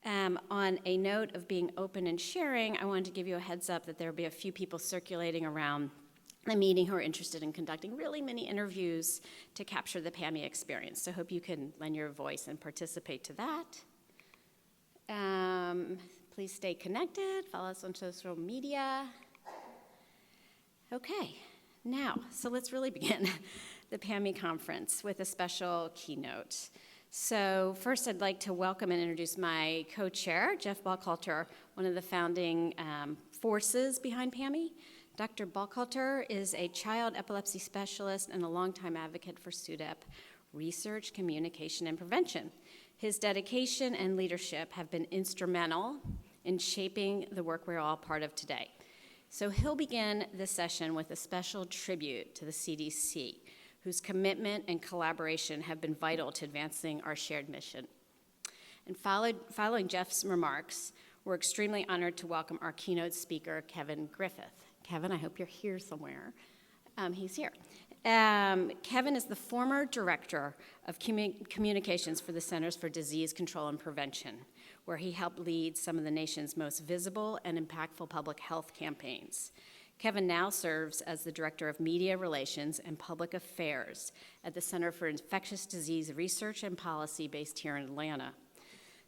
On a note of being open and sharing, I wanted to give you a heads up that there will be a few people circulating around the meeting who are interested in conducting really mini interviews to capture the PAME experience. So I hope you can lend your voice and participate to that. Please stay connected, follow us on social media. Okay, now, so let's really begin the PAME conference with a special keynote. So first, I'd like to welcome and introduce my co-chair, Jeff Buchhalter, one of the founding forces behind PAME. Dr. Buchhalter is a child epilepsy specialist and a longtime advocate for SUDEP research, communication, and prevention. His dedication and leadership have been instrumental in shaping the work we're all part of today. So he'll begin this session with a special tribute to the CDC, whose commitment and collaboration have been vital to advancing our shared mission. And following Jeff's remarks, we're extremely honored to welcome our keynote speaker, Kevin Griffis. Kevin, I hope you're here somewhere. He's here. Kevin is the former director of communications for the Centers for Disease Control and Prevention, where he helped lead some of the nation's most visible and impactful public health campaigns. Kevin now serves as the Director of Media Relations and Public Affairs at the Center for Infectious Disease Research and Policy based here in Atlanta.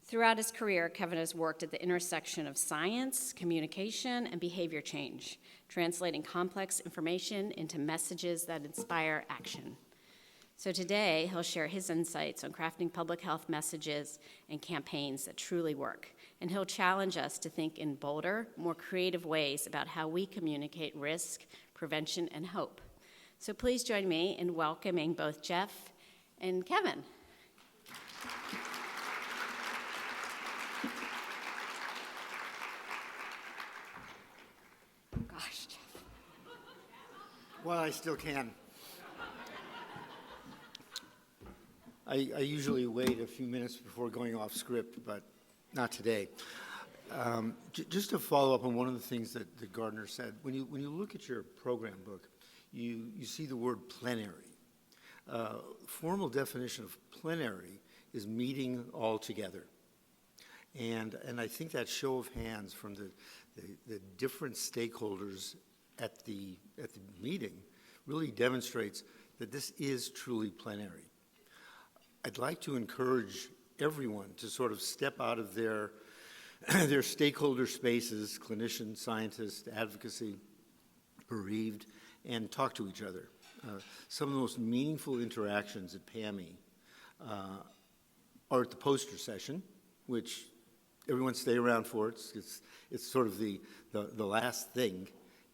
Throughout his career, Kevin has worked at the intersection of science, communication, and behavior change, translating complex information into messages that inspire action. So today, he'll share his insights on crafting public health messages and campaigns that truly work. And he'll challenge us to think in bolder, more creative ways about how we communicate risk, prevention, and hope. So please join me in welcoming both Jeff and Kevin. Gosh, Jeff. Well, I still can. I usually wait a few minutes before going off script, but not today. Just to follow up on one of the things that Gardner said, when you look at your program book, you see the word plenary. Formal definition of plenary is meeting all together. And I think that show of hands from the different stakeholders at the meeting really demonstrates that this is truly plenary. I'd like to encourage everyone to sort of step out of their stakeholder spaces, clinicians, scientists, advocacy, bereaved, and talk to each other. Some of the most meaningful interactions at PAME are at the poster session, which everyone stay around for. It's sort of the last thing,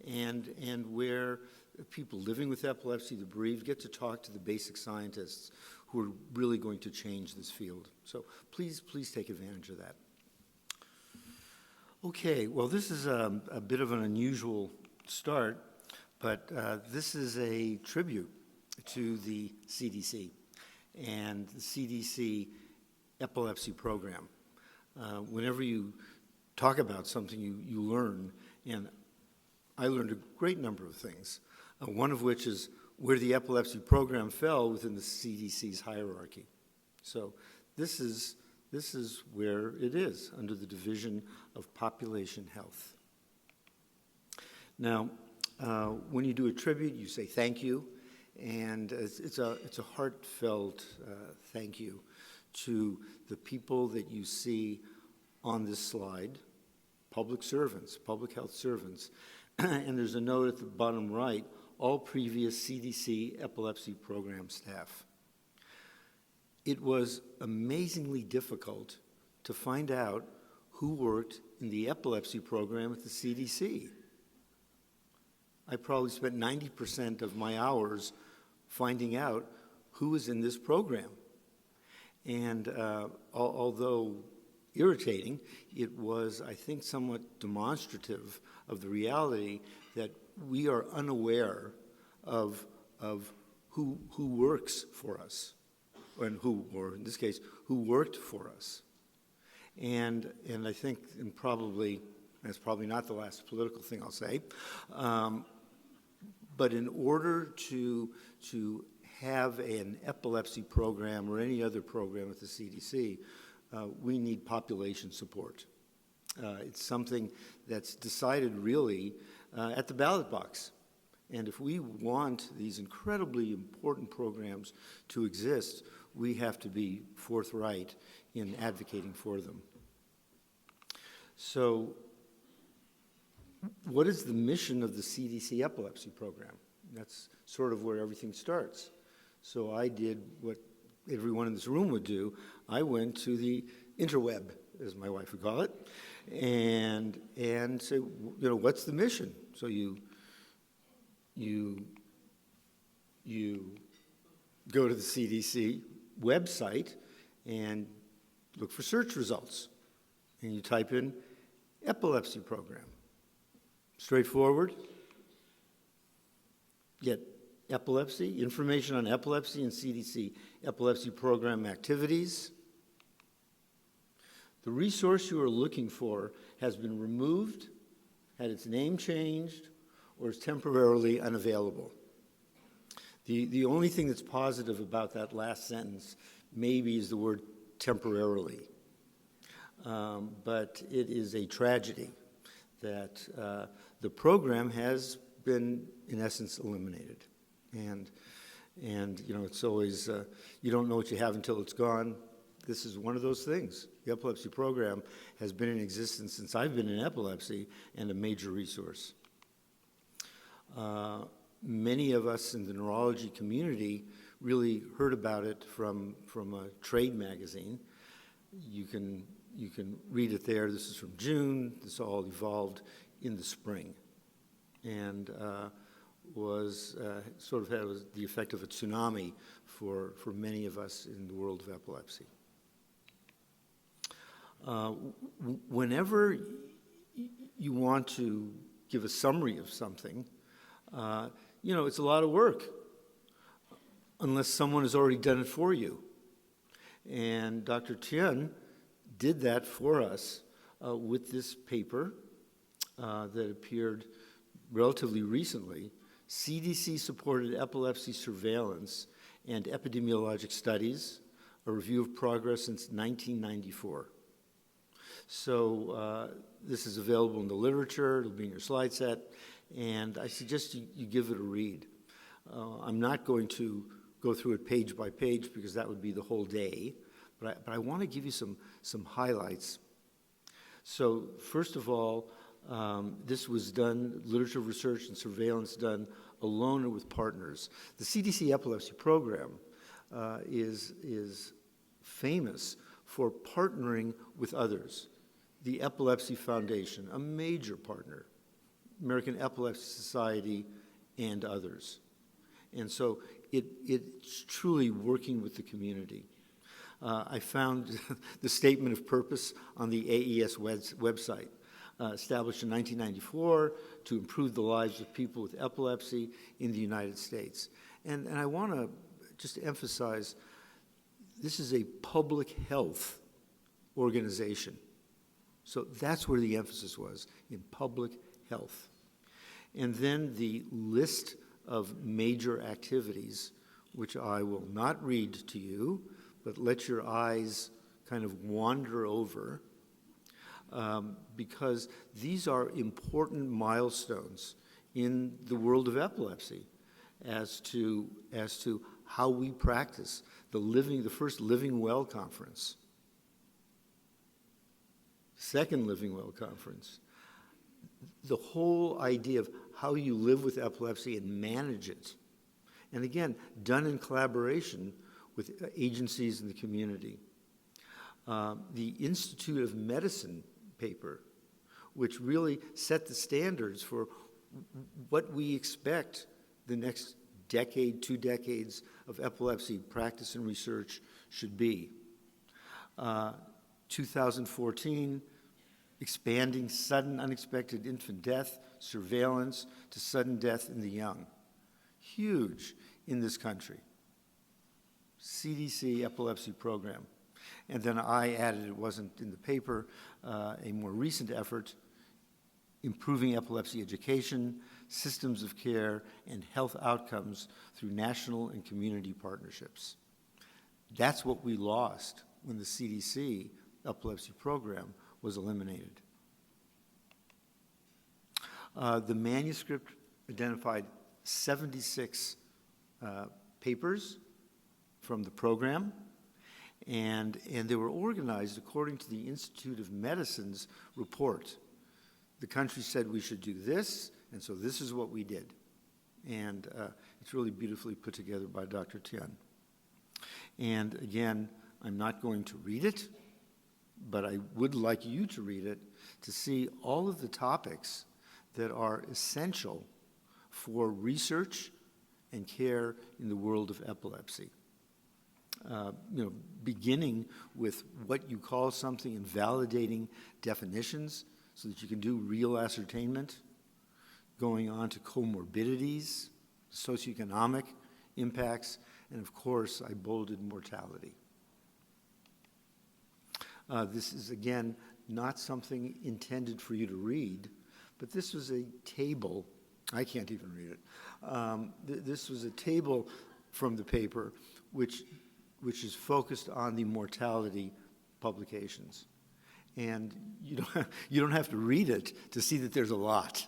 and where people living with epilepsy, the bereaved, get to talk to the basic scientists who are really going to change this field. So please take advantage of that. Okay, well, this is a bit of an unusual start, but this is a tribute to the CDC and the CDC Epilepsy Program. Whenever you talk about something, you learn, and I learned a great number of things, one of which is where the epilepsy program fell within the CDC's hierarchy. So this is where it is, under the Division of Population Health. Now, when you do a tribute, you say thank you, and it's a heartfelt thank you to the people that you see on this slide, public servants, public health servants, and there's a note at the bottom right, all previous CDC epilepsy program staff. It was amazingly difficult to find out who worked in the epilepsy program at the CDC. I probably spent 90% of my hours finding out who was in this program. And although irritating, it was, I think, somewhat demonstrative of the reality that we are unaware of who works for us, or in this case, who worked for us. And I think, and that's probably not the last political thing I'll say, but in order to have an epilepsy program or any other program at the CDC, we need population support. It's something that's decided really at the ballot box. And if we want these incredibly important programs to exist, we have to be forthright in advocating for them. So, what is the mission of the CDC Epilepsy Program? That's sort of where everything starts. So I did what everyone in this room would do. I went to the interweb, as my wife would call it, and say, what's the mission? So you go to the CDC website and look for search results, and you type in epilepsy program. Straightforward. Get epilepsy, information on epilepsy and CDC epilepsy program activities. The resource you are looking for has been removed, had its name changed, or is temporarily unavailable. The only thing that's positive about that last sentence maybe is the word temporarily. But it is a tragedy that the program has been, in essence, eliminated. And it's always, you don't know what you have until it's gone. This is one of those things. The epilepsy program has been in existence since I've been in epilepsy and a major resource. Many of us in the neurology community really heard about it from a trade magazine. You can read it there. This is from June. This all evolved in the spring, and was sort of had the effect of a tsunami for many of us in the world of epilepsy. Whenever you want to give a summary of something, it's a lot of work unless someone has already done it for you. And Dr. Tien did that for us with this paper that appeared relatively recently, CDC-supported epilepsy surveillance and epidemiologic studies, a review of progress since 1994. So this is available in the literature. It'll be in your slide set, and I suggest you give it a read. I'm not going to go through it page by page because that would be the whole day, but I want to give you some highlights. So first of all, this was done, literature research and surveillance done alone or with partners. The CDC Epilepsy Program is famous for partnering with others. The Epilepsy Foundation, a major partner, American Epilepsy Society, and others. And so it's truly working with the community. I found the statement of purpose on the AES website, established in 1994 to improve the lives of people with epilepsy in the United States. And I want to just emphasize, this is a public health organization. So that's where the emphasis was, in public health. And then the list of major activities, which I will not read to you, but let your eyes kind of wander over, because these are important milestones in the world of epilepsy as to how we practice. The first Living Well conference, second Living Well conference, the whole idea of how you live with epilepsy and manage it. And again, done in collaboration with agencies in the community. The Institute of Medicine paper, which really set the standards for what we expect the next decade, 2 decades of epilepsy practice and research should be. 2014, expanding sudden unexpected infant death surveillance to sudden death in the young. Huge in this country. CDC Epilepsy Program. And then I added, it wasn't in the paper, a more recent effort, improving epilepsy education, systems of care, and health outcomes through national and community partnerships. That's what we lost when the CDC Epilepsy Program was eliminated. The manuscript identified 76 papers from the program, and they were organized according to the Institute of Medicine's report. The country said we should do this, and so this is what we did. And it's really beautifully put together by Dr. Tian. And again, I'm not going to read it, but I would like you to read it to see all of the topics that are essential for research and care in the world of epilepsy. Beginning with what you call something and validating definitions so that you can do real ascertainment, going on to comorbidities, socioeconomic impacts, and of course, I bolded mortality. This is, again, not something intended for you to read, but this was a table. I can't even read it. This was a table from the paper which is focused on the mortality publications. And you don't have to read it to see that there's a lot.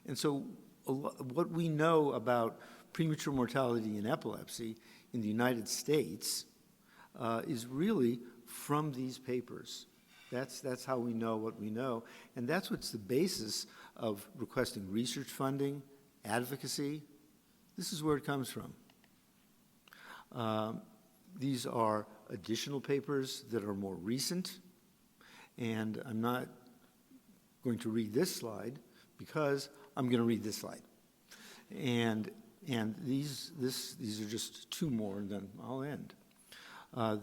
And so what we know about premature mortality in epilepsy in the United States is really from these papers. That's how we know what we know. And that's what's the basis of requesting research funding, advocacy. This is where it comes from. These are additional papers that are more recent. And I'm not going to read this slide because I'm going to read this slide. And these are just two more, and then I'll end.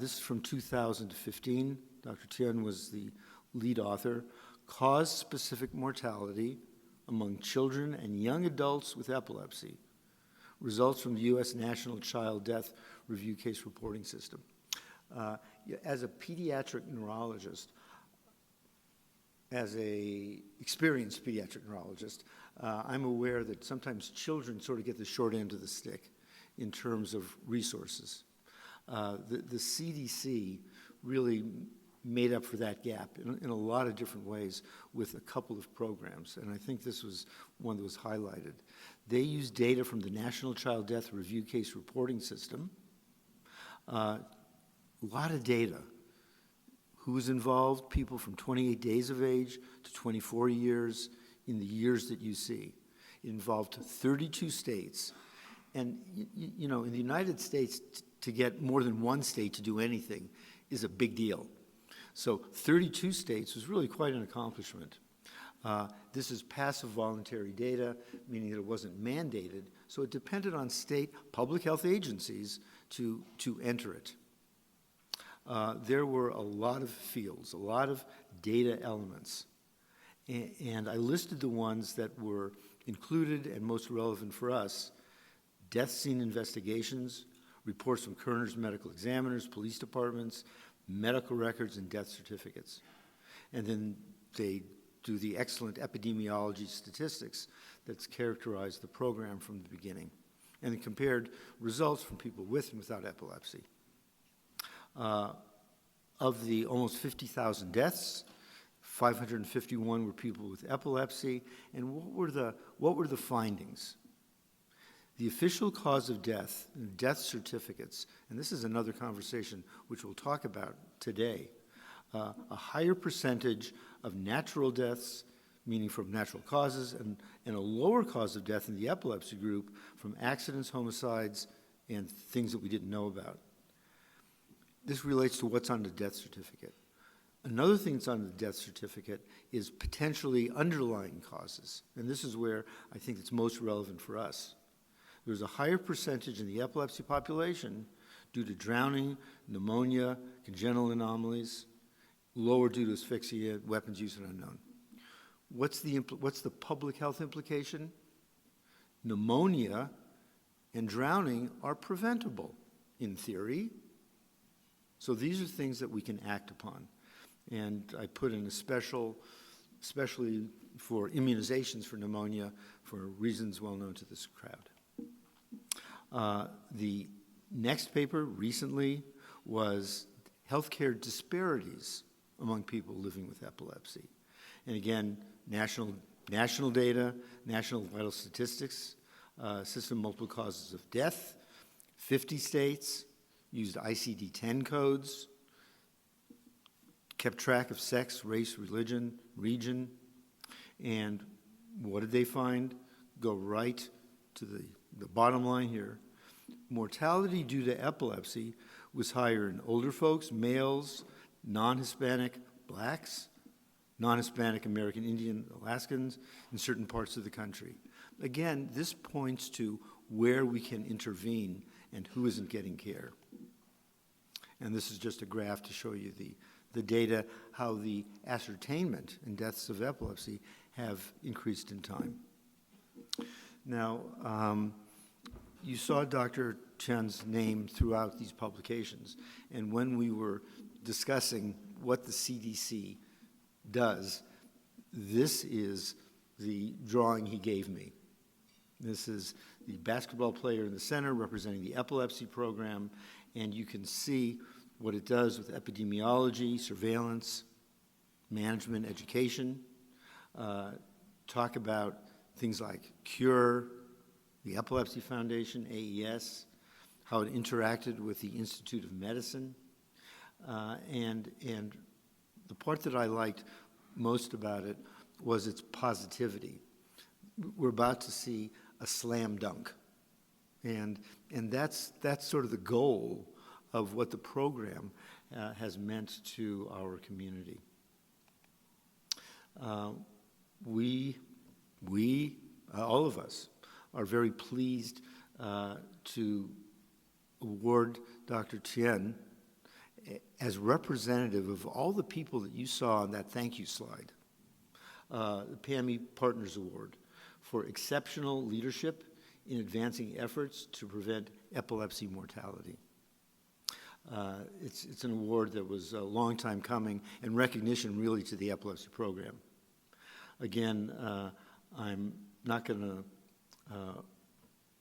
This is from 2015. Dr. Tian was the lead author. Cause-specific mortality among children and young adults with epilepsy. Results from the U.S. National Child Death Review Case Reporting System. As a pediatric neurologist, as an experienced pediatric neurologist, I'm aware that sometimes children sort of get the short end of the stick in terms of resources. The CDC really made up for that gap in a lot of different ways with a couple of programs, and I think this was one that was highlighted. They used data from the National Child Death Review Case Reporting System, a lot of data. Who was involved? People from 28 days of age to 24 years in the years that you see. It involved 32 states. And, in the United States, to get more than one state to do anything is a big deal. So 32 states was really quite an accomplishment. This is passive voluntary data, meaning that it wasn't mandated, so it depended on state public health agencies to enter it. There were a lot of fields, a lot of data elements. And I listed the ones that were included and most relevant for us: death scene investigations, reports from coroners, medical examiners, police departments, medical records, and death certificates. And then they do the excellent epidemiology statistics that's characterized the program from the beginning. And it compared results from people with and without epilepsy. Of the almost 50,000 deaths, 551 were people with epilepsy. And what were the findings? The official cause of death and death certificates, and this is another conversation which we'll talk about today, a higher percentage of natural deaths, meaning from natural causes, and a lower cause of death in the epilepsy group from accidents, homicides, and things that we didn't know about. This relates to what's on the death certificate. Another thing that's on the death certificate is potentially underlying causes, and this is where I think it's most relevant for us. There's a higher percentage in the epilepsy population due to drowning, pneumonia, congenital anomalies, lower due to asphyxia, weapons use and unknown. What's the public health implication? Pneumonia and drowning are preventable in theory. So these are things that we can act upon. And I put in especially for immunizations for pneumonia for reasons well known to this crowd. The next paper recently was healthcare disparities among people living with epilepsy. And again, national data, national vital statistics, system multiple causes of death, 50 states used ICD-10 codes, kept track of sex, race, religion, region, and what did they find? Go right to the bottom line here. Mortality due to epilepsy was higher in older folks, males, non-Hispanic blacks, non-Hispanic American Indian Alaskans in certain parts of the country. Again, this points to where we can intervene and who isn't getting care. And this is just a graph to show you the data, how the ascertainment and deaths of epilepsy have increased in time. Now, you saw Dr. Chen's name throughout these publications, and when we were discussing what the CDC does, this is the drawing he gave me. This is the basketball player in the center representing the epilepsy program, and you can see what it does with epidemiology, surveillance, management, education, talk about things like CURE, the Epilepsy Foundation, AES, how it interacted with the Institute of Medicine, and the part that I liked most about it was its positivity. We're about to see a slam dunk, and that's sort of the goal of what the program has meant to our community. We, all of us, are very pleased to award Dr. Chen as representative of all the people that you saw on that thank you slide, the PAME Partners Award for exceptional leadership in advancing efforts to prevent epilepsy mortality. It's an award that was a long time coming and recognition really to the epilepsy program. Again, I'm not going to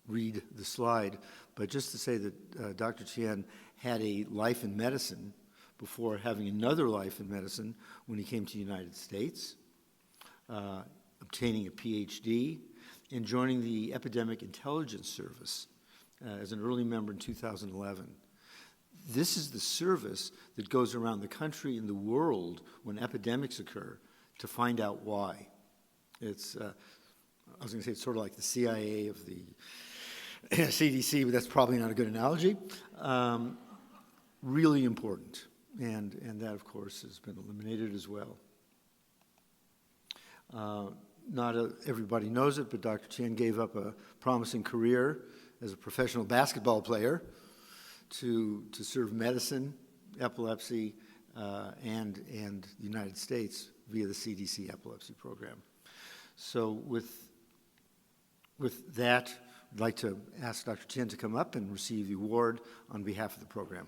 read the slide, but just to say that Dr. Chen had a life in medicine before having another life in medicine when he came to the United States, obtaining a PhD, and joining the Epidemic Intelligence Service as an early member in 2011. This is the service that goes around the country and the world when epidemics occur to find out why. It's, I was going to say it's sort of like the CIA of the CDC, but that's probably not a good analogy. Really important, and that, of course, has been eliminated as well. Not everybody knows it, but Dr. Chen gave up a promising career as a professional basketball player to serve medicine, epilepsy, and the United States via the CDC Epilepsy Program. So with that, I'd like to ask Dr. Chen to come up and receive the award on behalf of the program.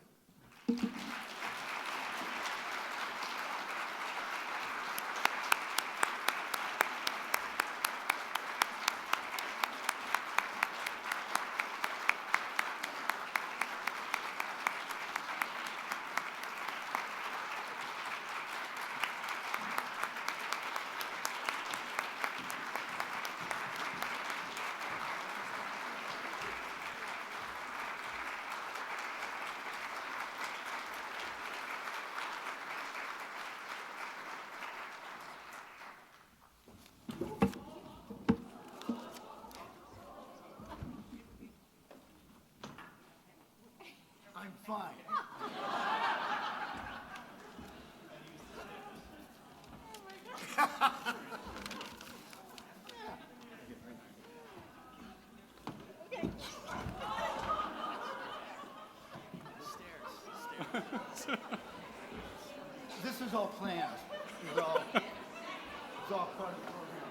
I'm fine. This is all planned. It's all part of the program.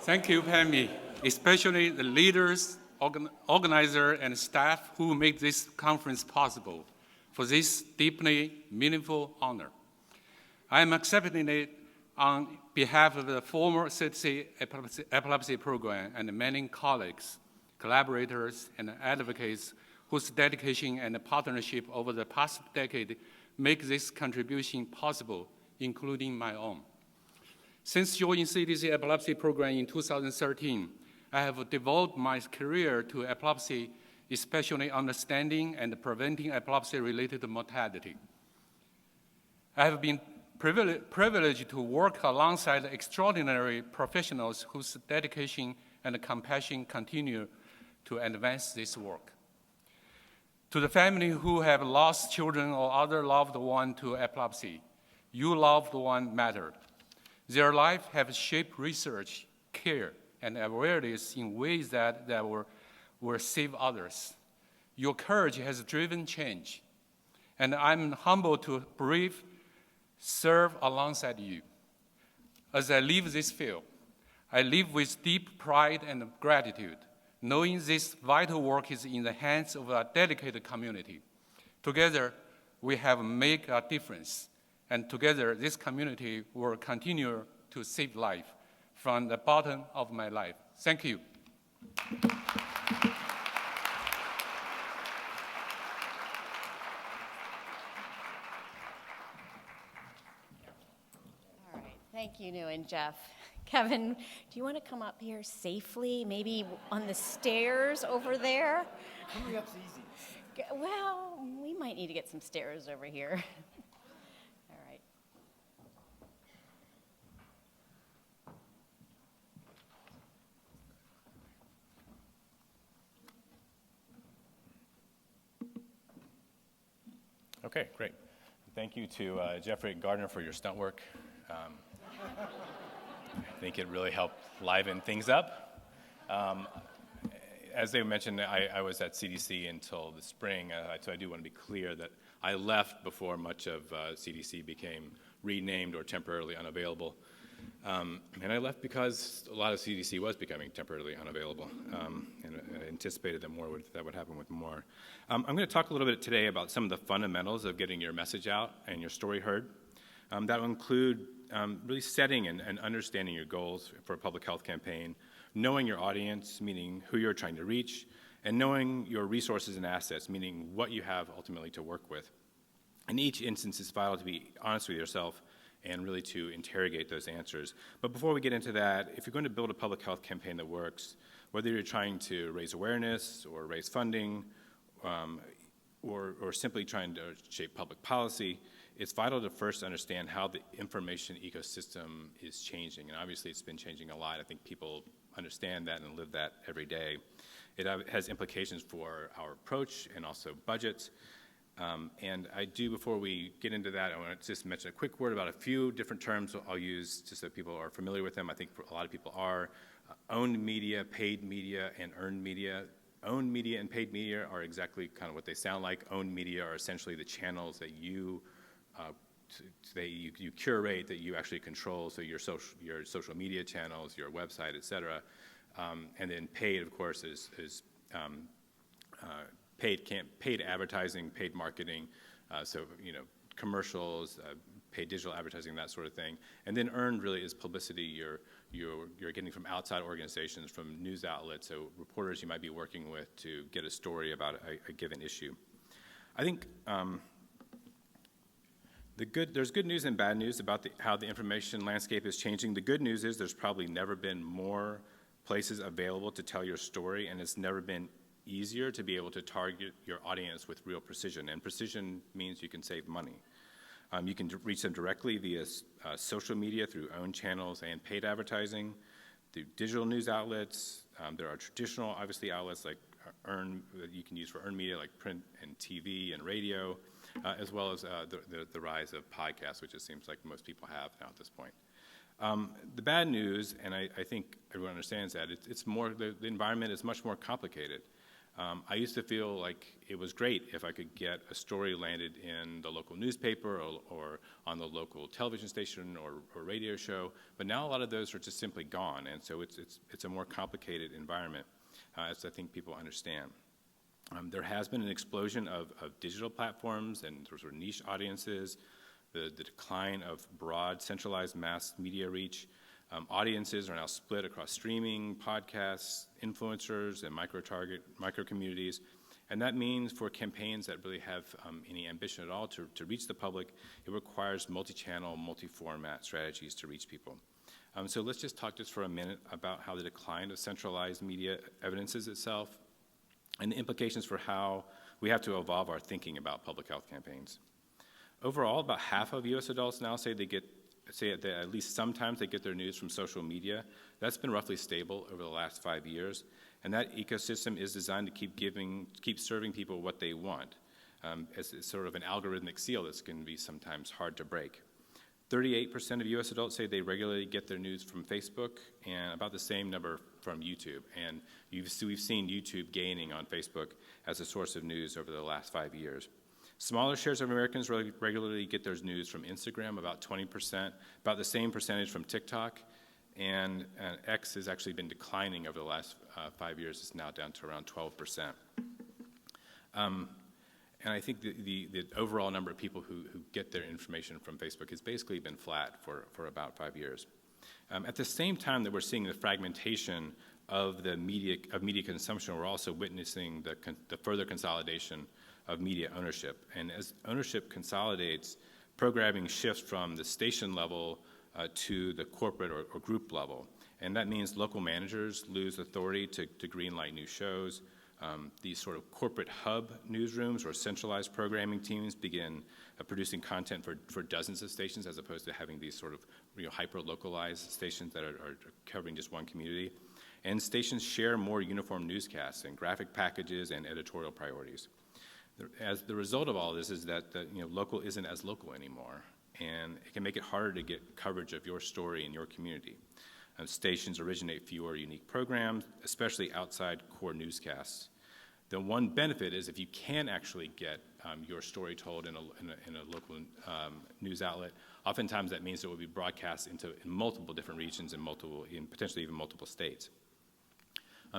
Thank you, PAME, especially the leaders, organizer, and staff who make this conference possible for this deeply meaningful honor. I am accepting it on behalf of the former CDC Epilepsy Program and many colleagues collaborators, and advocates whose dedication and partnership over the past decade make this contribution possible, including my own. Since joining CDC Epilepsy Program in 2013, I have devoted my career to epilepsy, especially understanding and preventing epilepsy-related mortality. I have been privileged to work alongside extraordinary professionals whose dedication and compassion continue to advance this work. To the family who have lost children or other loved one to epilepsy, your loved one mattered. Their life have shaped research, care, and awareness in ways that will save others. Your courage has driven change, and I'm humbled to serve alongside you. As I leave this field, I live with deep pride and gratitude, knowing this vital work is in the hands of a dedicated community. Together, we have made a difference, and together, this community will continue to save life from the bottom of my life. Thank you. All right, thank you, Nu and Jeff. Kevin, do you want to come up here safely, maybe on the stairs over there? Coming up's easy. Well, we might need to get some stairs over here. All right. Okay, great. Thank you to Jeffrey Gardner for your stunt work. I think it really helped liven things up. As they mentioned, I was at CDC until the spring, so I do want to be clear that I left before much of CDC became renamed or temporarily unavailable. And I left because a lot of CDC was becoming temporarily unavailable, and I anticipated that would happen with more. I'm going to talk a little bit today about some of the fundamentals of getting your message out and your story heard. That will include really setting and understanding your goals for a public health campaign, knowing your audience, meaning who you're trying to reach, and knowing your resources and assets, meaning what you have ultimately to work with. In each instance, it's vital to be honest with yourself and really to interrogate those answers. But before we get into that, if you're going to build a public health campaign that works, whether you're trying to raise awareness or raise funding, or simply trying to shape public policy, it's vital to first understand how the information ecosystem is changing. And obviously, it's been changing a lot. I think people understand that and live that every day. It has implications for our approach and also budgets. And I do, before we get into that, I want to just mention a quick word about a few different terms I'll use just so people are familiar with them. I think a lot of people are. Owned media, paid media, and earned media. Owned media and paid media are exactly kind of what they sound like. Owned media are essentially the channels that you curate, that you actually control, so your social media channels, your website, et cetera. And then paid, of course, is paid advertising, paid marketing, so commercials, paid digital advertising, that sort of thing. And then earned really is publicity you're getting from outside organizations, from news outlets, so reporters you might be working with to get a story about a given issue. I think there's good news and bad news about how the information landscape is changing. The good news is there's probably never been more places available to tell your story, and it's never been easier to be able to target your audience with real precision. And precision means you can save money. You can reach them directly via social media through owned channels and paid advertising, through digital news outlets. There are traditional, obviously, outlets like that you can use for earned media, like print and TV and radio, as well as the rise of podcasts, which it seems like most people have now at this point. The bad news, and I think everyone understands that, it's more, the environment is much more complicated. I used to feel like it was great if I could get a story landed in the local newspaper or on the local television station or radio show, but now a lot of those are just simply gone, and so it's a more complicated environment, as I think people understand. There has been an explosion of digital platforms and sort of niche audiences, the decline of broad, centralized mass media reach, Audiences are now split across streaming, podcasts, influencers, and micro-communities. And that means for campaigns that really have any ambition at all to reach the public, it requires multi-channel, multi-format strategies to reach people. So let's just talk for a minute about how the decline of centralized media evidences itself and the implications for how we have to evolve our thinking about public health campaigns. Overall, about half of U.S. adults now say that at least sometimes they get their news from social media. That's been roughly stable over the last 5 years, and that ecosystem is designed to keep serving people what they want. As sort of an algorithmic seal that's can be sometimes hard to break. 38% of U.S. adults say they regularly get their news from Facebook, and about the same number from YouTube. And we've seen YouTube gaining on Facebook as a source of news over the last 5 years. Smaller shares of Americans regularly get their news from Instagram, about 20%, about the same percentage from TikTok, and X has actually been declining over the last 5 years. It's now down to around 12%. And I think the overall number of people who get their information from Facebook has basically been flat for about 5 years. At the same time that we're seeing the fragmentation of media consumption, we're also witnessing the further consolidation of media ownership. And as ownership consolidates, programming shifts from the station level to the corporate or group level. And that means local managers lose authority to greenlight new shows. These sort of corporate hub newsrooms or centralized programming teams begin producing content for dozens of stations as opposed to having these sort of hyper-localized stations that are covering just one community. And stations share more uniform newscasts and graphic packages and editorial priorities. As the result of all this is that local isn't as local anymore, and it can make it harder to get coverage of your story in your community. Stations originate fewer unique programs, especially outside core newscasts. The one benefit is if you can actually get your story told in a local news outlet, oftentimes that means it will be broadcast in multiple different regions in potentially even multiple states.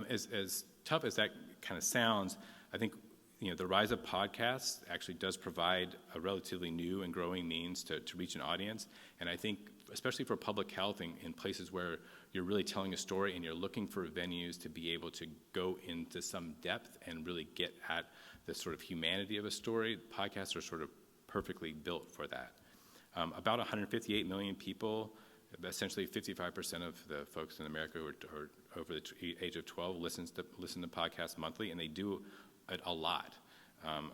As tough as that kind of sounds, I think the rise of podcasts actually does provide a relatively new and growing means to reach an audience. And I think, especially for public health in places where you're really telling a story and you're looking for venues to be able to go into some depth and really get at the sort of humanity of a story, podcasts are sort of perfectly built for that. About 158 million people, essentially 55% of the folks in America who are over the age of 12 listen to podcasts monthly, and they do it a lot.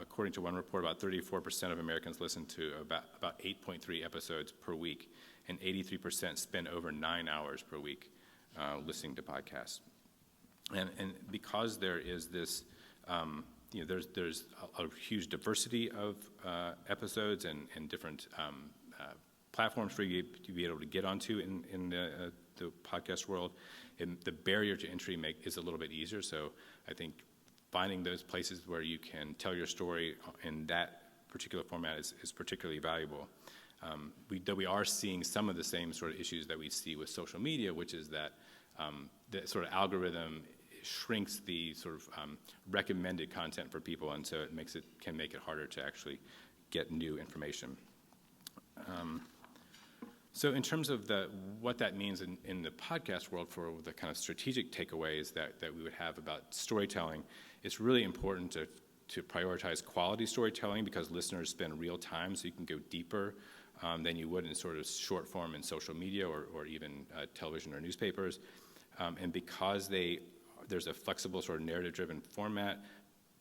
According to one report, about 34% of Americans listen to about 8.3 episodes per week, and 83% spend over 9 hours per week listening to podcasts. And because there is this, there's a huge diversity of episodes and different platforms for you to be able to get onto in the podcast world, and the barrier to entry is a little bit easier. So I think finding those places where you can tell your story in that particular format is particularly valuable. We are seeing some of the same sort of issues that we see with social media, which is that the sort of algorithm shrinks the sort of recommended content for people, and so it can make it harder to actually get new information. So in terms of what that means in the podcast world for the kind of strategic takeaways that we would have about storytelling, it's really important to prioritize quality storytelling because listeners spend real time, so you can go deeper than you would in sort of short form in social media or even television or newspapers. And because there's a flexible sort of narrative-driven format,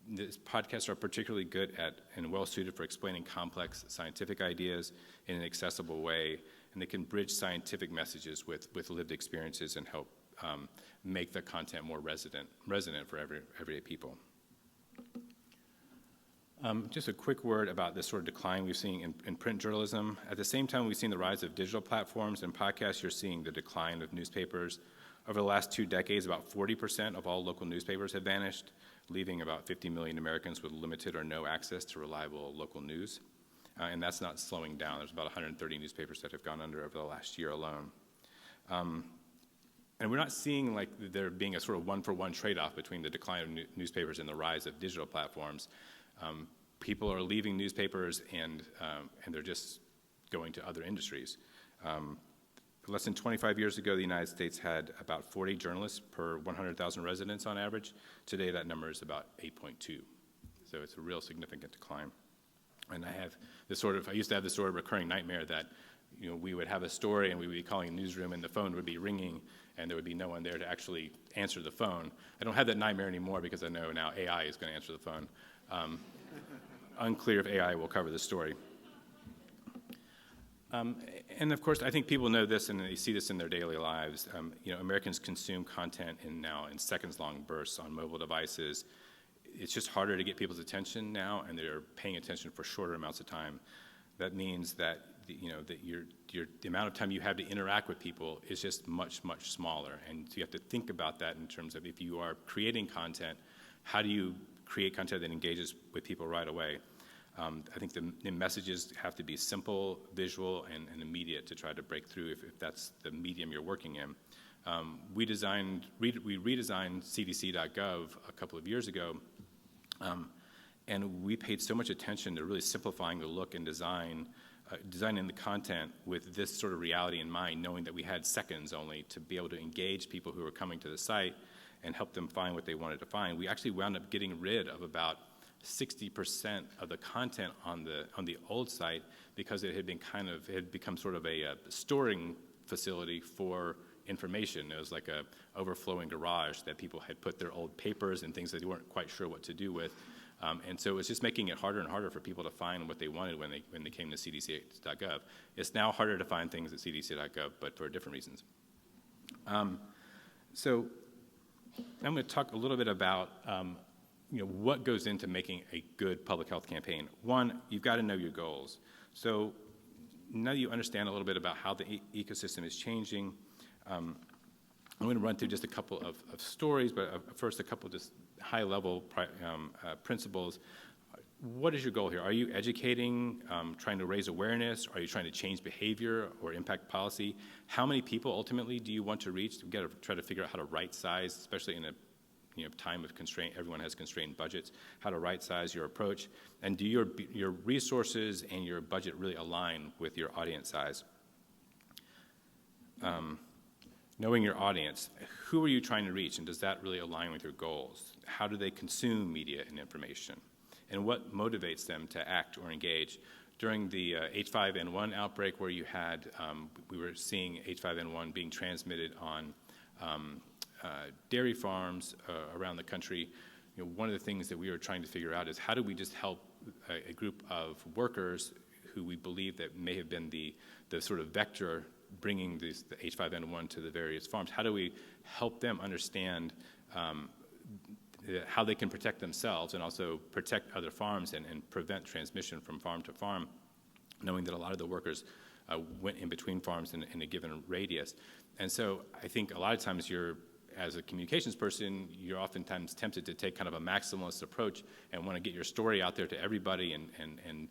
these podcasts are particularly good at and well-suited for explaining complex scientific ideas in an accessible way, and they can bridge scientific messages with lived experiences and help make the content more resonant for everyday people. Just a quick word about this sort of decline we've seen in print journalism. At the same time we've seen the rise of digital platforms and podcasts, you're seeing the decline of newspapers. Over the last 2 decades, about 40% of all local newspapers have vanished, leaving about 50 million Americans with limited or no access to reliable local news. And that's not slowing down. There's about 130 newspapers that have gone under over the last year alone. And we're not seeing like there being a sort of one-for-one trade-off between the decline of newspapers and the rise of digital platforms. People are leaving newspapers and they're just going to other industries. less than 25 years ago, the United States had about 40 journalists per 100,000 residents on average. Today, that number is about 8.2. So it's a real significant decline. And I used to have this sort of recurring nightmare that, we would have a story and we would be calling a newsroom and the phone would be ringing and there would be no one there to actually answer the phone. I don't have that nightmare anymore because I know now AI is going to answer the phone. Unclear if AI will cover the story. And of course, I think people know this and they see this in their daily lives. Americans consume content now in seconds-long bursts on mobile devices. It's just harder to get people's attention now, and they're paying attention for shorter amounts of time. That means that the amount of time you have to interact with people is just much, much smaller. And so you have to think about that in terms of if you are creating content, how do you create content that engages with people right away? I think the messages have to be simple, visual, and immediate to try to break through if that's the medium you're working in. We redesigned CDC.gov a couple of years ago, and we paid so much attention to really simplifying the look and designing the content with this sort of reality in mind, knowing that we had seconds only to be able to engage people who were coming to the site and help them find what they wanted to find. We actually wound up getting rid of about 60% of the content on the old site because it had become sort of a storing facility for information. It was like a overflowing garage that people had put their old papers and things that they weren't quite sure what to do with. And so it was just making it harder and harder for people to find what they wanted when they came to CDC.gov. It's now harder to find things at CDC.gov, but for different reasons. So I'm going to talk a little bit about what goes into making a good public health campaign. One, you've got to know your goals. So now you understand a little bit about how the ecosystem is changing. I'm going to run through just a couple of stories, but first a couple just high-level principles. What is your goal here? Are you educating, trying to raise awareness? Are you trying to change behavior or impact policy? How many people ultimately do you want to reach? We've got to try to figure out how to right size, especially in a time of constraint. Everyone has constrained budgets. How to right size your approach, and do your resources and your budget really align with your audience size? Knowing your audience, who are you trying to reach, and does that really align with your goals? How do they consume media and information, and what motivates them to act or engage? During the H5N1 outbreak, where you had, we were seeing H5N1 being transmitted on dairy farms around the country. One of the things that we were trying to figure out is how do we just help a group of workers who we believe that may have been the sort of vector bringing the H5N1 to the various farms. How do we help them understand how they can protect themselves and also protect other farms and prevent transmission from farm to farm, knowing that a lot of the workers went in between farms in a given radius. And so I think a lot of times as a communications person, you're oftentimes tempted to take kind of a maximalist approach and want to get your story out there to everybody. And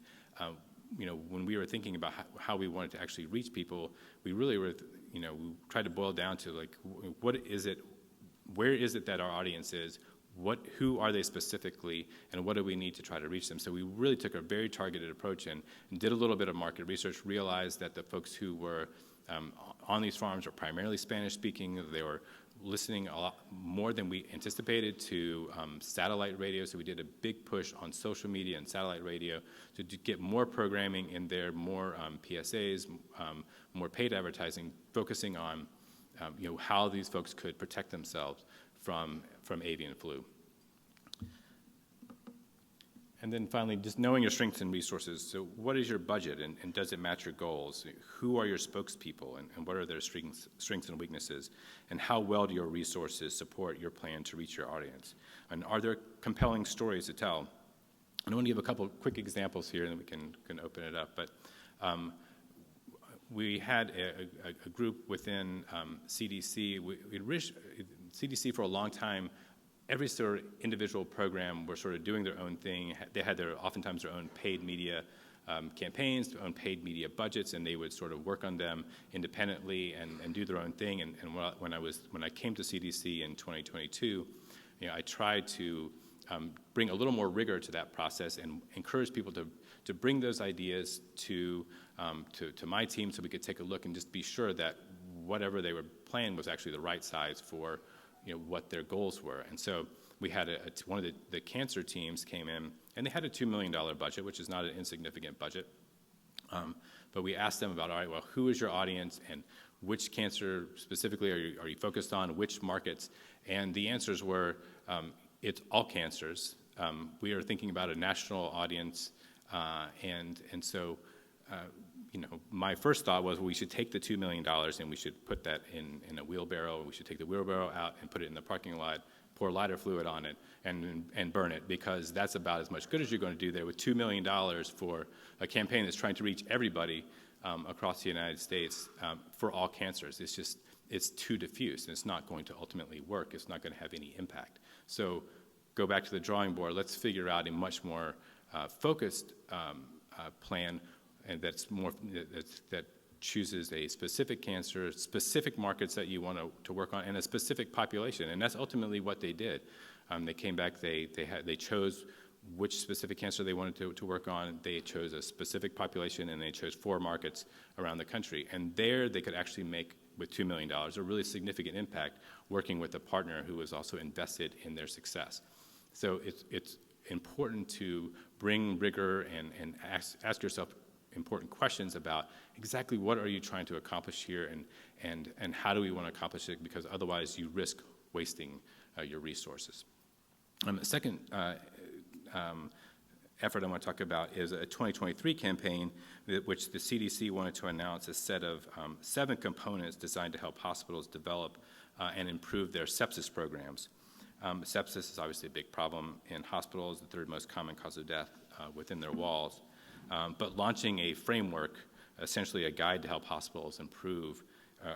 when we were thinking about how we wanted to actually reach people, we really were, we tried to boil down to like, what is it, where is it that our audience is? Who are they specifically, and what do we need to try to reach them? So we really took a very targeted approach and did a little bit of market research, realized that the folks who were on these farms are primarily Spanish-speaking. They were listening a lot more than we anticipated to satellite radio, so we did a big push on social media and satellite radio to get more programming in there, more PSAs, more paid advertising, focusing on how these folks could protect themselves from avian flu. And then finally, just knowing your strengths and resources. So what is your budget, and does it match your goals? Who are your spokespeople, and what are their strengths and weaknesses? And how well do your resources support your plan to reach your audience? And are there compelling stories to tell? And I want to give a couple quick examples here, and then we can open it up. But we had a group within CDC. CDC for a long time, every sort of individual program were sort of doing their own thing. They had oftentimes their own paid media campaigns, their own paid media budgets, and they would sort of work on them independently and do their own thing. And when I came to CDC in 2022, I tried to bring a little more rigor to that process and encourage people to bring those ideas to my team so we could take a look and just be sure that whatever they were planning was actually the right size for, what their goals were. And so we had one of the cancer teams came in, and they had a $2 million budget, which is not an insignificant budget. But we asked them about, all right, well, who is your audience, and which cancer specifically are you focused on, which markets? And the answers were, it's all cancers. We are thinking about a national audience, and so, my first thought was we should take the $2 million and we should put that in a wheelbarrow. We should take the wheelbarrow out and put it in the parking lot, pour lighter fluid on it, and burn it, because that's about as much good as you're going to do there with $2 million for a campaign that's trying to reach everybody across the United States for all cancers. It's too diffuse, and it's not going to ultimately work. It's not going to have any impact. So go back to the drawing board. Let's figure out a much more focused plan, and that chooses a specific cancer, specific markets that you want to work on, and a specific population. And that's ultimately what they did. They came back. They chose which specific cancer they wanted to work on. They chose a specific population, and they chose 4 markets around the country. And there they could actually make, with $2 million, a really significant impact working with a partner who was also invested in their success. So it's important to bring rigor and ask yourself important questions about exactly what are you trying to accomplish here, and how do we want to accomplish it, because otherwise you risk wasting your resources. The second effort I want to talk about is a 2023 campaign which the CDC wanted to announce a set of 7 components designed to help hospitals develop and improve their sepsis programs. Sepsis is obviously a big problem in hospitals, the 3rd most common cause of death within their walls. But launching a framework, essentially a guide to help hospitals improve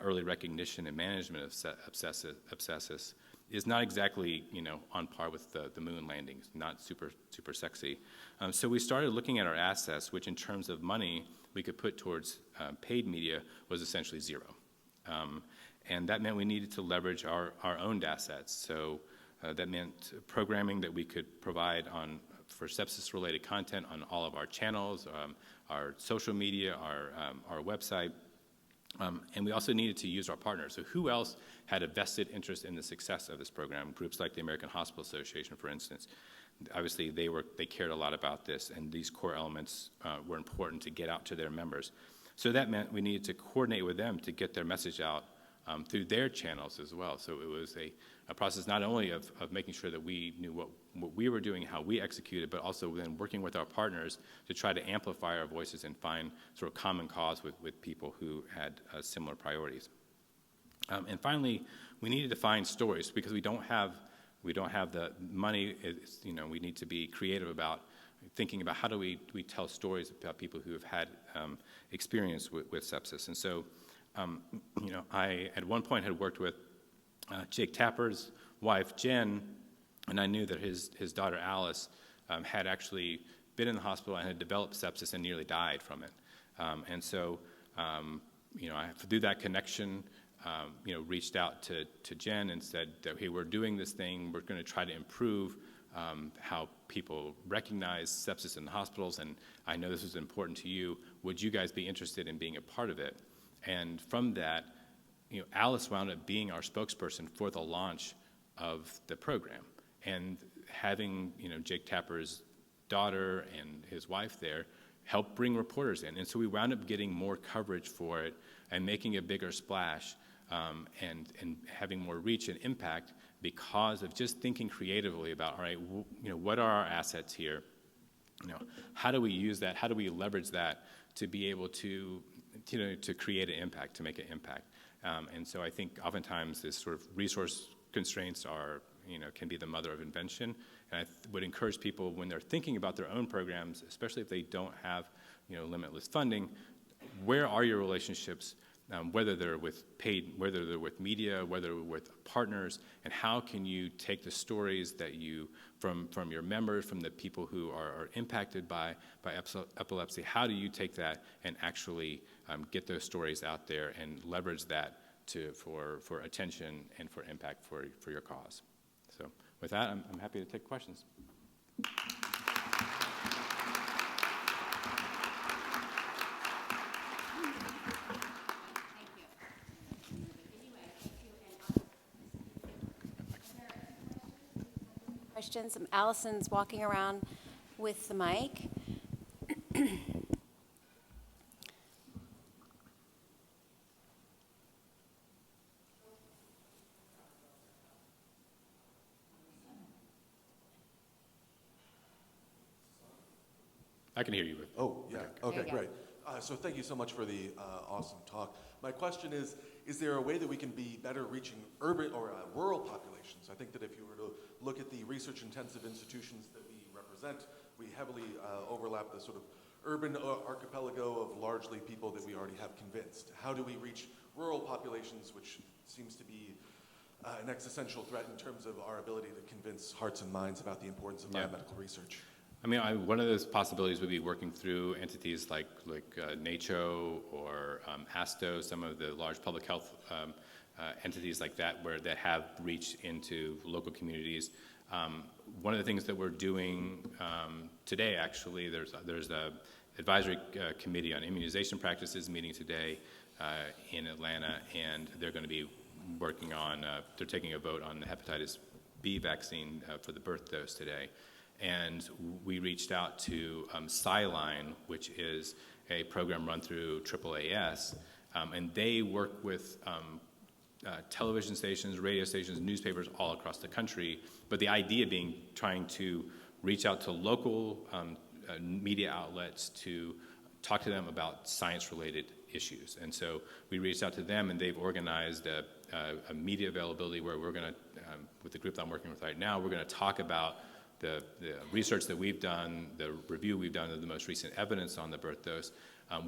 early recognition and management of sepsis, is not exactly on par with the moon landings, not super sexy. So we started looking at our assets, which in terms of money we could put towards paid media was essentially zero. And that meant we needed to leverage our owned assets. So that meant programming that we could provide for sepsis-related content on all of our channels, our social media, our website. And we also needed to use our partners. So who else had a vested interest in the success of this program? Groups like the American Hospital Association, for instance. Obviously, they cared a lot about this, and these core elements were important to get out to their members. So that meant we needed to coordinate with them to get their message out through their channels as well. So it was a process not only of making sure that we knew what we were doing, how we executed, but also then working with our partners to try to amplify our voices and find sort of common cause with people who had similar priorities. And finally, we needed to find stories, because we don't have the money. We need to be creative about thinking about how do we tell stories about people who have had experience with sepsis. And so I at one point had worked with Jake Tapper's wife, Jen, and I knew that his daughter, Alice, had actually been in the hospital and had developed sepsis and nearly died from it. And so, through that connection, reached out to Jen and said that, hey, we're doing this thing. We're going to try to improve how people recognize sepsis in the hospitals, and I know this is important to you. Would you guys be interested in being a part of it? And from that, Alice wound up being our spokesperson for the launch of the program. And having, Jake Tapper's daughter and his wife there helped bring reporters in. And so we wound up getting more coverage for it and making a bigger splash and having more reach and impact because of just thinking creatively about, all right, what are our assets here? How do we use that? How do we leverage that to be able to create an impact, to make an impact? And so I think oftentimes this sort of resource constraints can be the mother of invention. And I would encourage people when they're thinking about their own programs, especially if they don't have, limitless funding, where are your relationships, whether they're with paid, whether they're with media, whether they're with partners, and how can you take the stories that from your members, from the people who are impacted by epilepsy, how do you take that and actually get those stories out there and leverage that for attention and for impact for your cause? So with that, I'm happy to take questions. questions. Allison's walking around with the mic. I can hear you. Oh, yeah. Okay, There you go. great. So thank you so much for the awesome talk. My question is there a way that we can be better reaching urban or rural populations? I think that if you were to look at the research-intensive institutions that we represent, we heavily overlap the sort of urban archipelago of largely people that we already have convinced. How do we reach rural populations, which seems to be an existential threat in terms of our ability to convince hearts and minds about the importance of biomedical research? I mean, one of those possibilities would be working through entities like NACCHO or ASTO, some of the large public health entities like that, that have reached into local communities. One of the things that we're doing today, actually, there's a advisory committee on immunization practices meeting today in Atlanta, and they're going to be working on, they're taking a vote on the hepatitis B vaccine for the birth dose today. And we reached out to Sciline, which is a program run through AAAS, and they work with television stations, radio stations, newspapers all across the country, but the idea being trying to reach out to local media outlets to talk to them about science-related issues. And so we reached out to them, and they've organized a media availability where we're going to, with the group that I'm working with right now, we're going to talk about the research that we've done, the review we've done of the most recent evidence on the birth dose,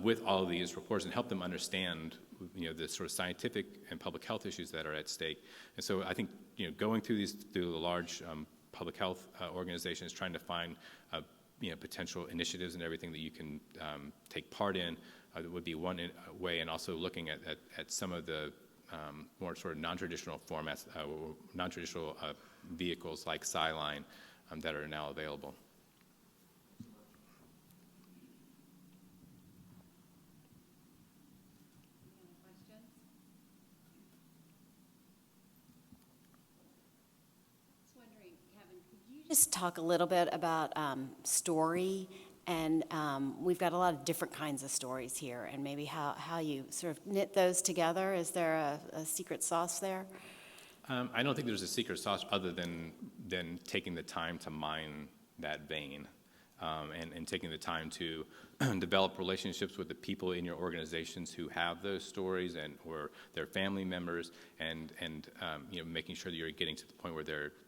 with all of these reports, and help them understand, the sort of scientific and public health issues that are at stake. And so I think, going through the large public health organizations, trying to find, potential initiatives and everything that you can take part in would be one way, and also looking at some of the more sort of non-traditional formats, non-traditional vehicles like Sciline, that are now available. Just talk a little bit about story, and we've got a lot of different kinds of stories here, and maybe how you sort of knit those together. Is there a secret sauce there? I don't think there's a secret sauce other than taking the time to mine that vein, and taking the time to develop relationships with the people in your organizations who have those stories or their family members, and making sure that you're getting to the point where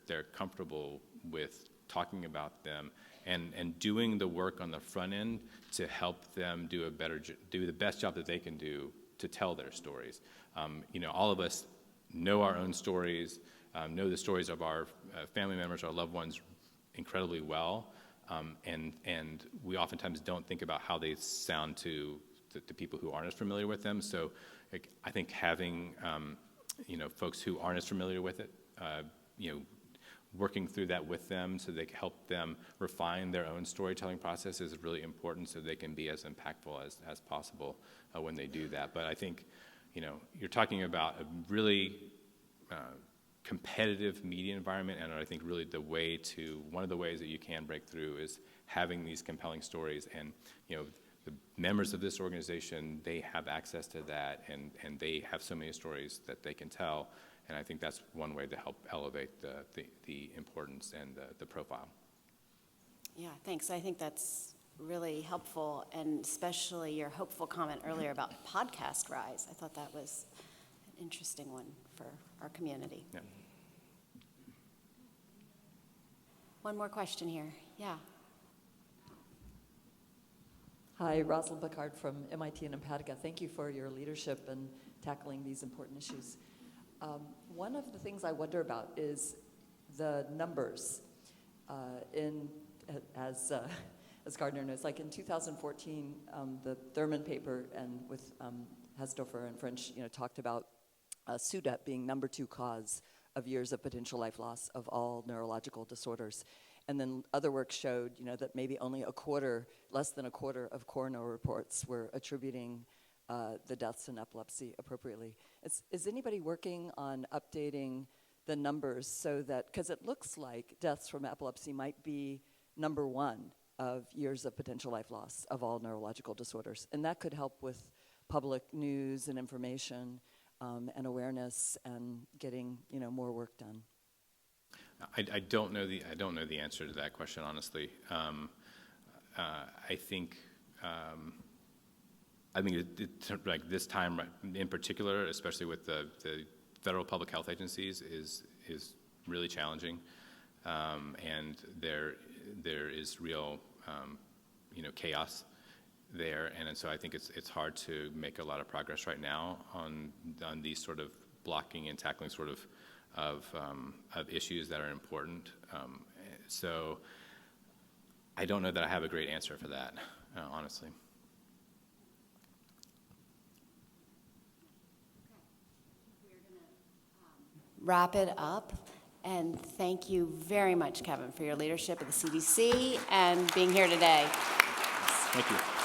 they're comfortable with talking about them, and doing the work on the front end to help them do the best job that they can do to tell their stories. All of us know our own stories, know the stories of our family members, our loved ones incredibly well, and we oftentimes don't think about how they sound to the people who aren't as familiar with them. So I think having folks who aren't as familiar with it, working through that with them so they can help them refine their own storytelling process is really important, so they can be as impactful as possible when they do that. But I think you're talking about a really competitive media environment, and I think really one of the ways that you can break through is having these compelling stories. And the members of this organization, they have access to that, and they have so many stories that they can tell. And I think that's one way to help elevate the importance and the profile. Yeah, thanks. I think that's really helpful, and especially your hopeful comment earlier about podcast rise. I thought that was an interesting one for our community. Yeah. One more question here. Yeah. Hi, Rosalind Bacard from MIT and Empatica. Thank you for your leadership in tackling these important issues. One of the things I wonder about is the numbers. As Gardner knows, like in 2014, the Thurman paper and with Hesdorfer and French, talked about SUDEP being number 2 cause of years of potential life loss of all neurological disorders. And then other work showed, that maybe only less than a quarter of coroner reports were attributing the deaths in epilepsy appropriately. Is anybody working on updating the numbers so that, because it looks like deaths from epilepsy might be number one of years of potential life loss of all neurological disorders. And that could help with public news and information and awareness and getting, more work done. I don't know the answer to that question, honestly. I think like this time in particular, especially with the federal public health agencies, is really challenging, and there is real chaos there, and so I think it's hard to make a lot of progress right now on these sort of blocking and tackling sort of issues that are important. So I don't know that I have a great answer for that, honestly. Wrap it up. And thank you very much, Kevin, for your leadership at the CDC and being here today. Thank you.